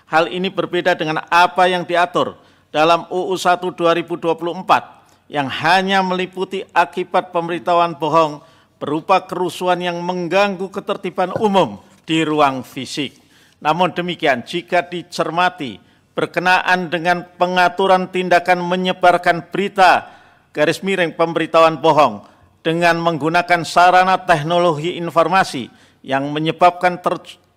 Hal ini berbeda dengan apa yang diatur dalam UU 1 2024 yang hanya meliputi akibat pemberitahuan bohong berupa kerusuhan yang mengganggu ketertiban umum di ruang fisik. Namun demikian, jika dicermati berkenaan dengan pengaturan tindakan menyebarkan berita _pemberitahuan bohong dengan menggunakan sarana teknologi informasi yang menyebabkan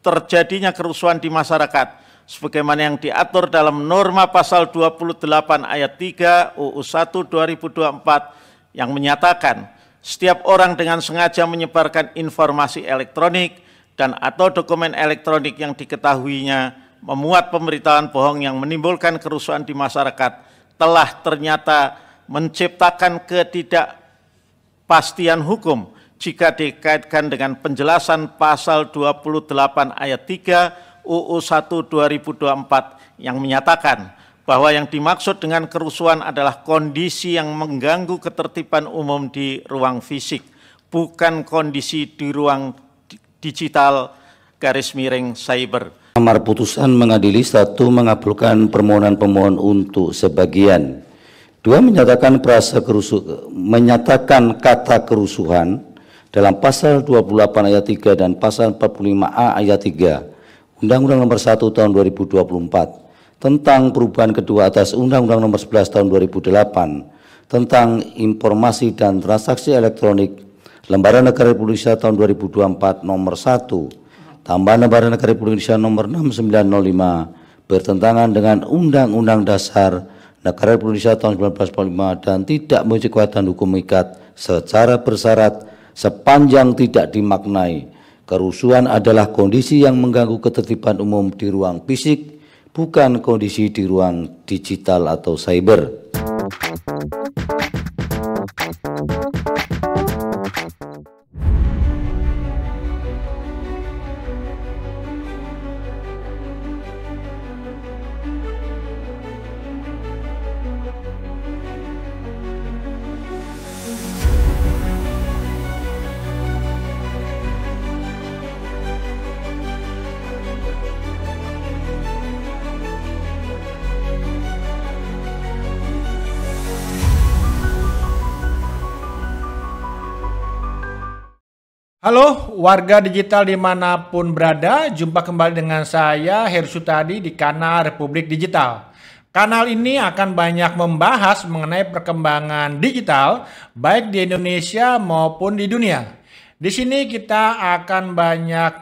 terjadinya kerusuhan di masyarakat, sebagaimana yang diatur dalam norma pasal 28 ayat 3 UU 1 2024 yang menyatakan setiap orang dengan sengaja menyebarkan informasi elektronik dan atau dokumen elektronik yang diketahuinya memuat pemberitahuan bohong yang menimbulkan kerusuhan di masyarakat telah ternyata menciptakan ketidakpastian hukum jika dikaitkan dengan penjelasan pasal 28 ayat 3 UU 1 2024 yang menyatakan bahwa yang dimaksud dengan kerusuhan adalah kondisi yang mengganggu ketertiban umum di ruang fisik, bukan kondisi di ruang digital _cyber. Amar putusan mengadili: 1. Mengabulkan permohonan pemohon untuk sebagian. 2. Menyatakan kata kerusuhan dalam pasal 28 ayat 3 dan pasal 45A ayat 3 Undang-Undang Nomor 1 Tahun 2024 tentang perubahan kedua atas Undang-Undang Nomor 11 Tahun 2008 tentang informasi dan transaksi elektronik, Lembaran Negara Republik Indonesia Tahun 2024 Nomor 1 tambahan Lembaran Negara Republik Indonesia Nomor 6905 bertentangan dengan Undang-Undang Dasar Negara Republik Indonesia tahun 1945 dan tidak memiliki kekuatan hukum mengikat secara bersyarat sepanjang tidak dimaknai kerusuhan adalah kondisi yang mengganggu ketertiban umum di ruang fisik, bukan kondisi di ruang digital atau cyber. Halo warga digital dimanapun berada, jumpa kembali dengan saya Heru Sutadi di kanal Republik Digital. Kanal ini akan banyak membahas mengenai perkembangan digital baik di Indonesia maupun di dunia. Di sini kita akan banyak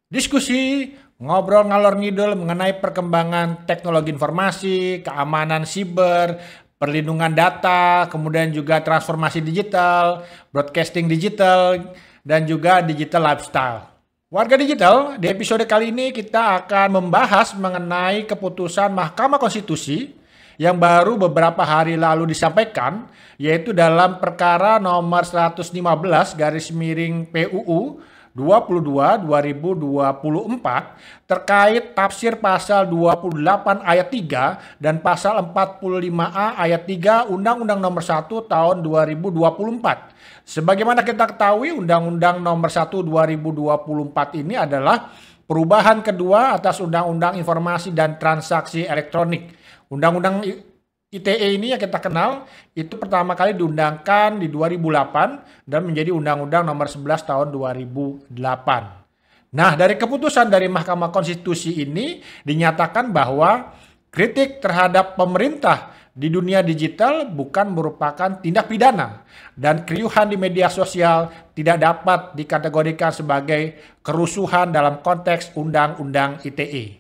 diskusi, ngobrol ngalor ngidul mengenai perkembangan teknologi informasi, keamanan siber, perlindungan data, kemudian juga transformasi digital, broadcasting digital, dan juga digital lifestyle. Warga digital, di episode kali ini kita akan membahas mengenai keputusan Mahkamah Konstitusi yang baru beberapa hari lalu disampaikan, yaitu dalam perkara nomor 115/PUU 22/2024 terkait tafsir pasal 28 ayat 3 dan pasal 45A ayat 3 Undang-Undang Nomor 1 Tahun 2024. Sebagaimana kita ketahui, Undang-Undang Nomor 1 2024 ini adalah perubahan kedua atas Undang-Undang Informasi dan Transaksi Elektronik. Undang-Undang ITE ini yang kita kenal itu pertama kali diundangkan di 2008 dan menjadi Undang-Undang Nomor 11 Tahun 2008. Nah, dari keputusan dari Mahkamah Konstitusi ini dinyatakan bahwa kritik terhadap pemerintah di dunia digital bukan merupakan tindak pidana dan keriuhan di media sosial tidak dapat dikategorikan sebagai kerusuhan dalam konteks Undang-Undang ITE.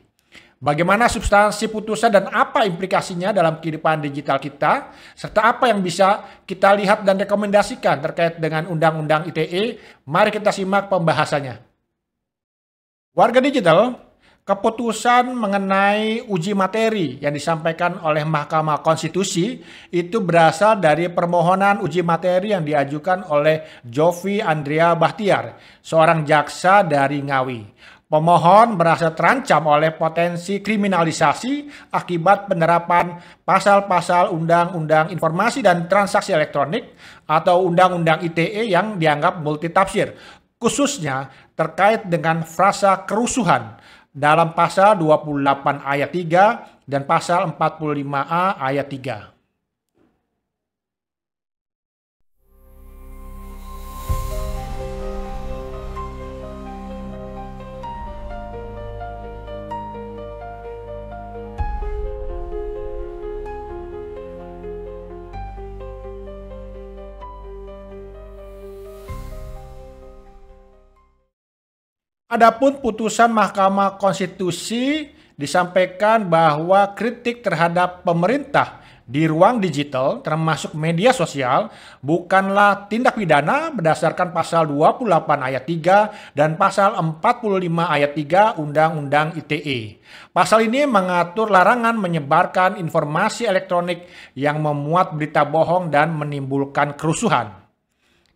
Bagaimana substansi putusan dan apa implikasinya dalam kehidupan digital kita, serta apa yang bisa kita lihat dan rekomendasikan terkait dengan Undang-Undang ITE, mari kita simak pembahasannya. Warga digital, keputusan mengenai uji materi yang disampaikan oleh Mahkamah Konstitusi itu berasal dari permohonan uji materi yang diajukan oleh Jovi Andrea Bahtiar, seorang jaksa dari Ngawi. Pemohon merasa terancam oleh potensi kriminalisasi akibat penerapan pasal-pasal Undang-Undang Informasi dan Transaksi Elektronik atau Undang-Undang ITE yang dianggap multitafsir, khususnya terkait dengan frasa kerusuhan. dalam pasal 28 ayat 3 dan pasal 45A ayat 3. Adapun putusan Mahkamah Konstitusi disampaikan bahwa kritik terhadap pemerintah di ruang digital termasuk media sosial bukanlah tindak pidana berdasarkan pasal 28 ayat 3 dan pasal 45 ayat 3 Undang-Undang ITE. Pasal ini mengatur larangan menyebarkan informasi elektronik yang memuat berita bohong dan menimbulkan kerusuhan.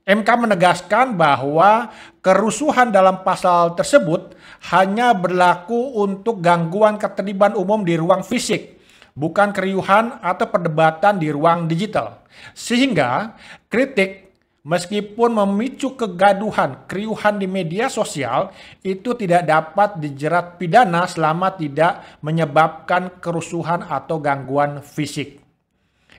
MK menegaskan bahwa kerusuhan dalam pasal tersebut hanya berlaku untuk gangguan ketertiban umum di ruang fisik, bukan keriuhan atau perdebatan di ruang digital. Sehingga kritik meskipun memicu kegaduhan, keriuhan di media sosial itu tidak dapat dijerat pidana selama tidak menyebabkan kerusuhan atau gangguan fisik.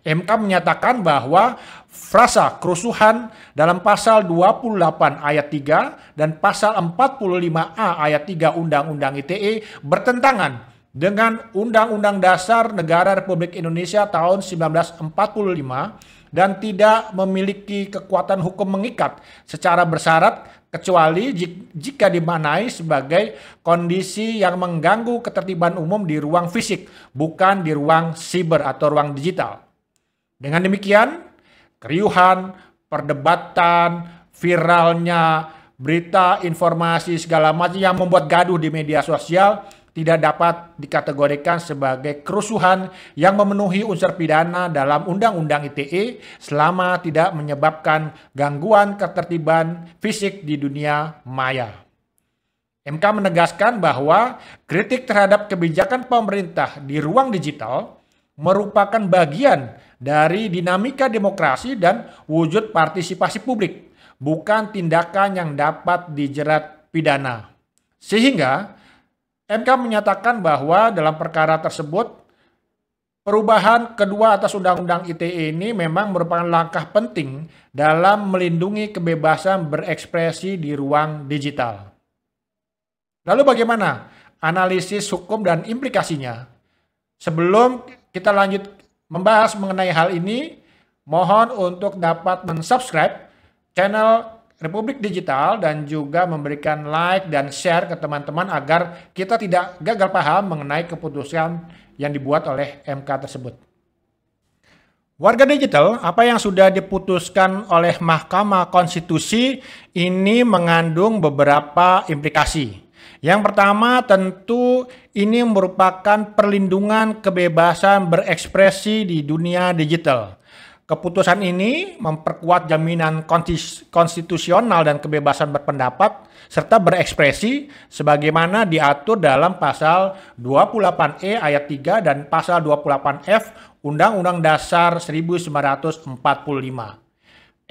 MK menyatakan bahwa frasa kerusuhan dalam pasal 28 ayat 3 dan pasal 45A ayat 3 Undang-Undang ITE bertentangan dengan Undang-Undang Dasar Negara Republik Indonesia tahun 1945 dan tidak memiliki kekuatan hukum mengikat secara bersyarat kecuali jika dimaknai sebagai kondisi yang mengganggu ketertiban umum di ruang fisik, bukan di ruang siber atau ruang digital. Dengan demikian, keriuhan, perdebatan, viralnya berita, informasi segala macam yang membuat gaduh di media sosial tidak dapat dikategorikan sebagai kerusuhan yang memenuhi unsur pidana dalam Undang-Undang ITE selama tidak menyebabkan gangguan ketertiban fisik di dunia maya. MK menegaskan bahwa kritik terhadap kebijakan pemerintah di ruang digital merupakan bagian dari dinamika demokrasi dan wujud partisipasi publik, bukan tindakan yang dapat dijerat pidana. Sehingga MK menyatakan bahwa dalam perkara tersebut perubahan kedua atas Undang-Undang ITE ini memang merupakan langkah penting dalam melindungi kebebasan berekspresi di ruang digital. Lalu bagaimana analisis hukum dan implikasinya? Sebelum kita lanjut membahas mengenai hal ini, mohon untuk dapat mensubscribe channel Republik Digital dan juga memberikan like dan share ke teman-teman agar kita tidak gagal paham mengenai keputusan yang dibuat oleh MK tersebut. Warga digital, apa yang sudah diputuskan oleh Mahkamah Konstitusi ini mengandung beberapa implikasi. Yang pertama tentu ini merupakan perlindungan kebebasan berekspresi di dunia digital. Keputusan ini memperkuat jaminan konstitusional dan kebebasan berpendapat serta berekspresi sebagaimana diatur dalam pasal 28E ayat 3 dan pasal 28F Undang-Undang Dasar 1945.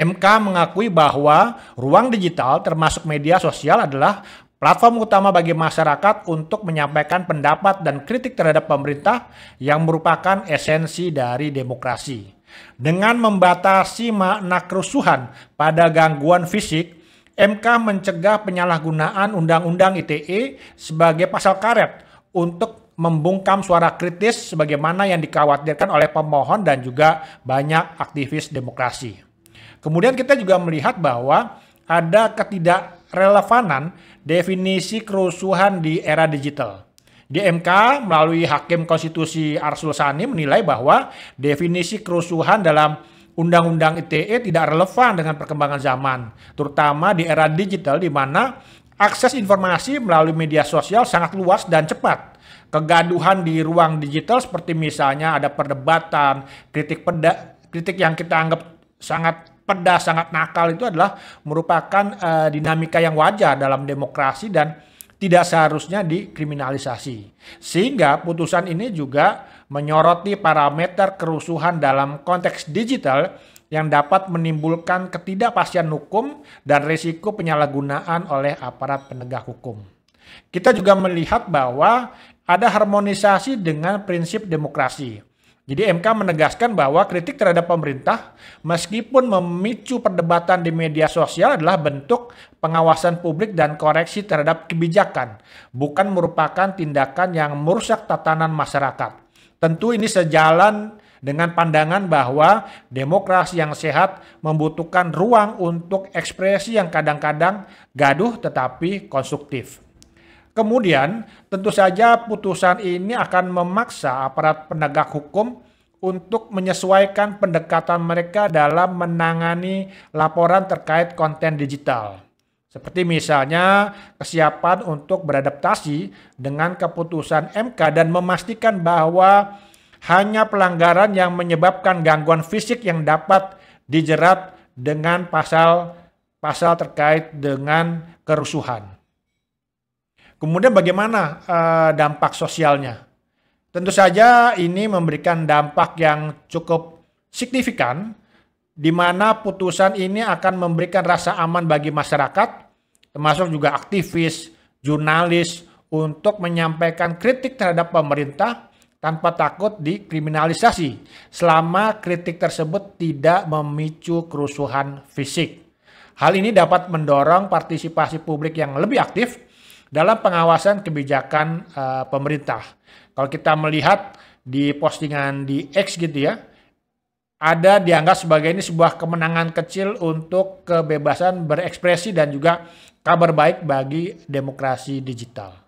MK mengakui bahwa ruang digital termasuk media sosial adalah platform utama bagi masyarakat untuk menyampaikan pendapat dan kritik terhadap pemerintah yang merupakan esensi dari demokrasi. Dengan membatasi makna kerusuhan pada gangguan fisik, MK mencegah penyalahgunaan Undang-Undang ITE sebagai pasal karet untuk membungkam suara kritis sebagaimana yang dikhawatirkan oleh pemohon dan juga banyak aktivis demokrasi. Kemudian kita juga melihat bahwa ada ketidakrelevanan definisi kerusuhan di era digital. Di MK melalui Hakim Konstitusi Arsul Sani menilai bahwa definisi kerusuhan dalam Undang-Undang ITE tidak relevan dengan perkembangan zaman, terutama di era digital di mana akses informasi melalui media sosial sangat luas dan cepat. Kegaduhan di ruang digital seperti misalnya ada perdebatan, kritik yang kita anggap sangat pedas, sangat nakal itu adalah merupakan dinamika yang wajar dalam demokrasi dan tidak seharusnya dikriminalisasi. Sehingga putusan ini juga menyoroti parameter kerusuhan dalam konteks digital yang dapat menimbulkan ketidakpastian hukum dan risiko penyalahgunaan oleh aparat penegak hukum. Kita juga melihat bahwa ada harmonisasi dengan prinsip demokrasi. Jadi MK menegaskan bahwa kritik terhadap pemerintah meskipun memicu perdebatan di media sosial adalah bentuk pengawasan publik dan koreksi terhadap kebijakan, bukan merupakan tindakan yang merusak tatanan masyarakat. Tentu ini sejalan dengan pandangan bahwa demokrasi yang sehat membutuhkan ruang untuk ekspresi yang kadang-kadang gaduh tetapi konstruktif. Kemudian, tentu saja putusan ini akan memaksa aparat penegak hukum untuk menyesuaikan pendekatan mereka dalam menangani laporan terkait konten digital. Seperti misalnya kesiapan untuk beradaptasi dengan keputusan MK dan memastikan bahwa hanya pelanggaran yang menyebabkan gangguan fisik yang dapat dijerat dengan pasal terkait dengan kerusuhan. Kemudian bagaimana dampak sosialnya? Tentu saja ini memberikan dampak yang cukup signifikan, di mana putusan ini akan memberikan rasa aman bagi masyarakat, termasuk juga aktivis, jurnalis, untuk menyampaikan kritik terhadap pemerintah tanpa takut dikriminalisasi, selama kritik tersebut tidak memicu kerusuhan fisik. Hal ini dapat mendorong partisipasi publik yang lebih aktif dalam pengawasan kebijakan pemerintah. Kalau kita melihat di postingan di X gitu ya, ada dianggap sebagai ini sebuah kemenangan kecil untuk kebebasan berekspresi dan juga kabar baik bagi demokrasi digital.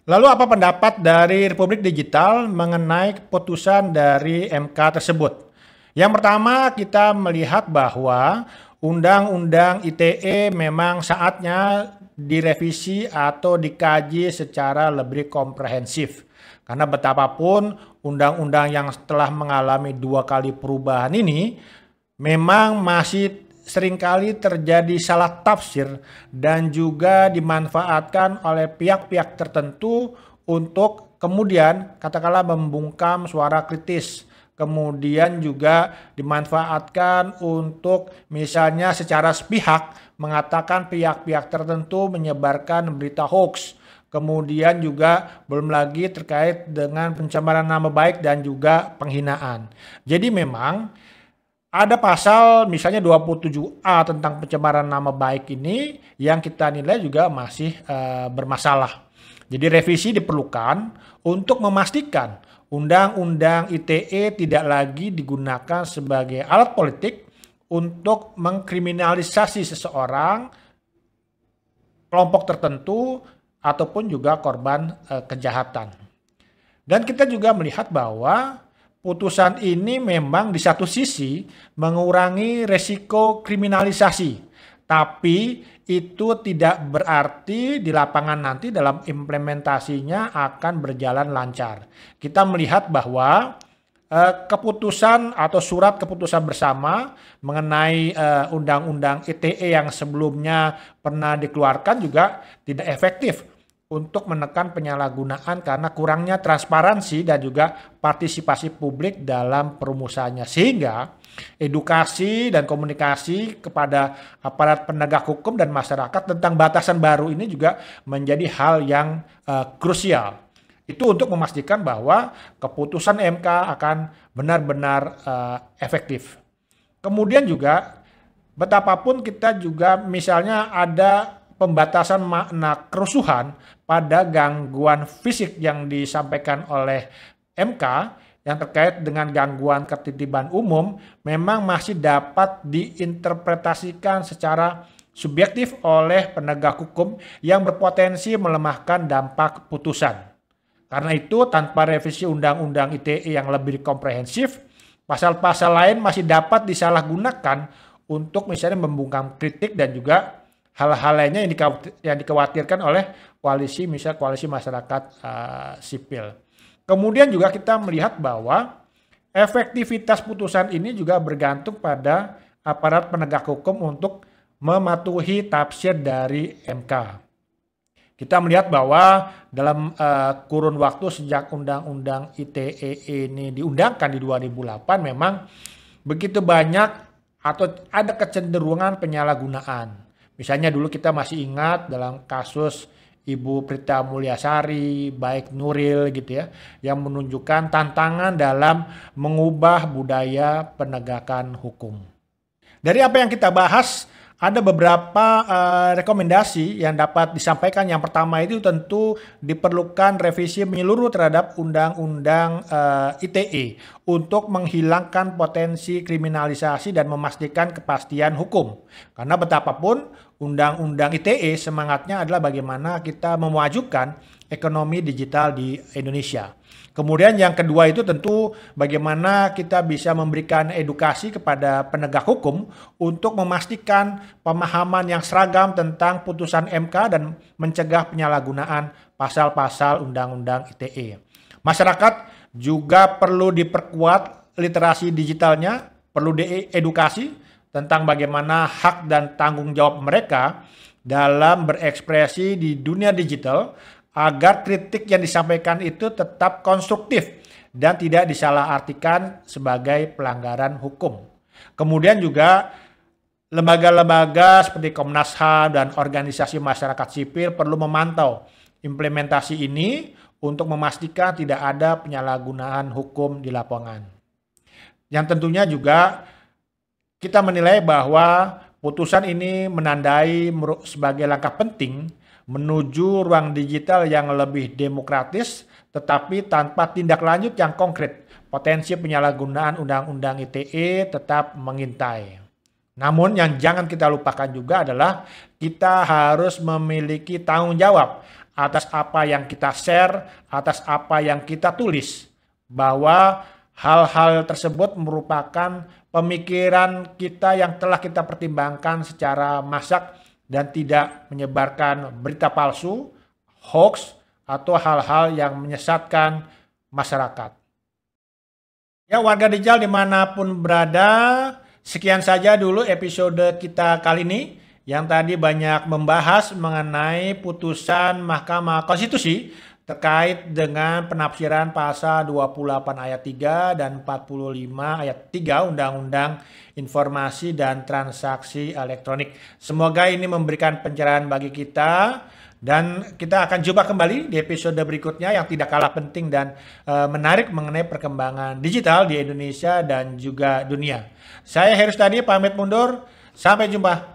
Lalu apa pendapat dari Republik Digital mengenai keputusan dari MK tersebut? Yang pertama, kita melihat bahwa Undang-Undang ITE memang saatnya direvisi atau dikaji secara lebih komprehensif. Karena betapapun undang-undang yang telah mengalami 2 kali perubahan ini memang masih seringkali terjadi salah tafsir dan juga dimanfaatkan oleh pihak-pihak tertentu untuk kemudian katakanlah membungkam suara kritis. Kemudian juga dimanfaatkan untuk misalnya secara sepihak mengatakan pihak-pihak tertentu menyebarkan berita hoax. Kemudian juga belum lagi terkait dengan pencemaran nama baik dan juga penghinaan. Jadi memang ada pasal misalnya 27A tentang pencemaran nama baik ini yang kita nilai juga masih bermasalah. Jadi revisi diperlukan untuk memastikan Undang-Undang ITE tidak lagi digunakan sebagai alat politik untuk mengkriminalisasi seseorang, kelompok tertentu, ataupun juga korban kejahatan. Dan kita juga melihat bahwa putusan ini memang di satu sisi mengurangi resiko kriminalisasi, tapi itu tidak berarti di lapangan nanti dalam implementasinya akan berjalan lancar. Kita melihat bahwa keputusan atau surat keputusan bersama mengenai Undang-Undang ITE yang sebelumnya pernah dikeluarkan juga tidak efektif untuk menekan penyalahgunaan karena kurangnya transparansi dan juga partisipasi publik dalam perumusannya. Sehingga edukasi dan komunikasi kepada aparat penegak hukum dan masyarakat tentang batasan baru ini juga menjadi hal yang krusial. Itu untuk memastikan bahwa keputusan MK akan benar-benar efektif. Kemudian juga betapapun kita juga misalnya ada pembatasan makna kerusuhan pada gangguan fisik yang disampaikan oleh MK yang terkait dengan gangguan ketertiban umum memang masih dapat diinterpretasikan secara subjektif oleh penegak hukum yang berpotensi melemahkan dampak putusan. Karena itu tanpa revisi Undang-Undang ITE yang lebih komprehensif, pasal-pasal lain masih dapat disalahgunakan untuk misalnya membungkam kritik dan juga hal-hal lainnya yang dikhawatirkan oleh koalisi masyarakat sipil. Kemudian juga kita melihat bahwa efektivitas putusan ini juga bergantung pada aparat penegak hukum untuk mematuhi tafsir dari MK. Kita melihat bahwa dalam kurun waktu sejak Undang-Undang ITE ini diundangkan di 2008 memang begitu banyak atau ada kecenderungan penyalahgunaan. Misalnya dulu kita masih ingat dalam kasus Ibu Prita Mulyasari, baik Nuril gitu ya, yang menunjukkan tantangan dalam mengubah budaya penegakan hukum. Dari apa yang kita bahas, ada beberapa rekomendasi yang dapat disampaikan. Yang pertama itu tentu diperlukan revisi menyeluruh terhadap Undang-Undang ITE untuk menghilangkan potensi kriminalisasi dan memastikan kepastian hukum. Karena betapapun Undang-Undang ITE semangatnya adalah bagaimana kita memajukan ekonomi digital di Indonesia. Kemudian yang kedua itu tentu bagaimana kita bisa memberikan edukasi kepada penegak hukum untuk memastikan pemahaman yang seragam tentang putusan MK dan mencegah penyalahgunaan pasal-pasal Undang-Undang ITE. Masyarakat juga perlu diperkuat literasi digitalnya, perlu diedukasi tentang bagaimana hak dan tanggung jawab mereka dalam berekspresi di dunia digital, agar kritik yang disampaikan itu tetap konstruktif dan tidak disalahartikan sebagai pelanggaran hukum. Kemudian juga lembaga-lembaga seperti Komnas HAM dan organisasi masyarakat sipil perlu memantau implementasi ini untuk memastikan tidak ada penyalahgunaan hukum di lapangan. Yang tentunya juga kita menilai bahwa putusan ini menandai sebagai langkah penting menuju ruang digital yang lebih demokratis, tetapi tanpa tindak lanjut yang konkret. Potensi penyalahgunaan Undang-Undang ITE tetap mengintai. Namun yang jangan kita lupakan juga adalah kita harus memiliki tanggung jawab atas apa yang kita share, atas apa yang kita tulis. Bahwa hal-hal tersebut merupakan pemikiran kita yang telah kita pertimbangkan secara masak dan tidak menyebarkan berita palsu, hoax, atau hal-hal yang menyesatkan masyarakat. Ya, warga digital dimanapun berada, sekian saja dulu episode kita kali ini yang tadi banyak membahas mengenai putusan Mahkamah Konstitusi terkait dengan penafsiran pasal 28 ayat 3 dan 45 ayat 3 Undang-Undang Informasi dan Transaksi Elektronik. Semoga ini memberikan pencerahan bagi kita dan kita akan jumpa kembali di episode berikutnya yang tidak kalah penting dan menarik mengenai perkembangan digital di Indonesia dan juga dunia. Saya Heru Stadi pamit mundur, sampai jumpa.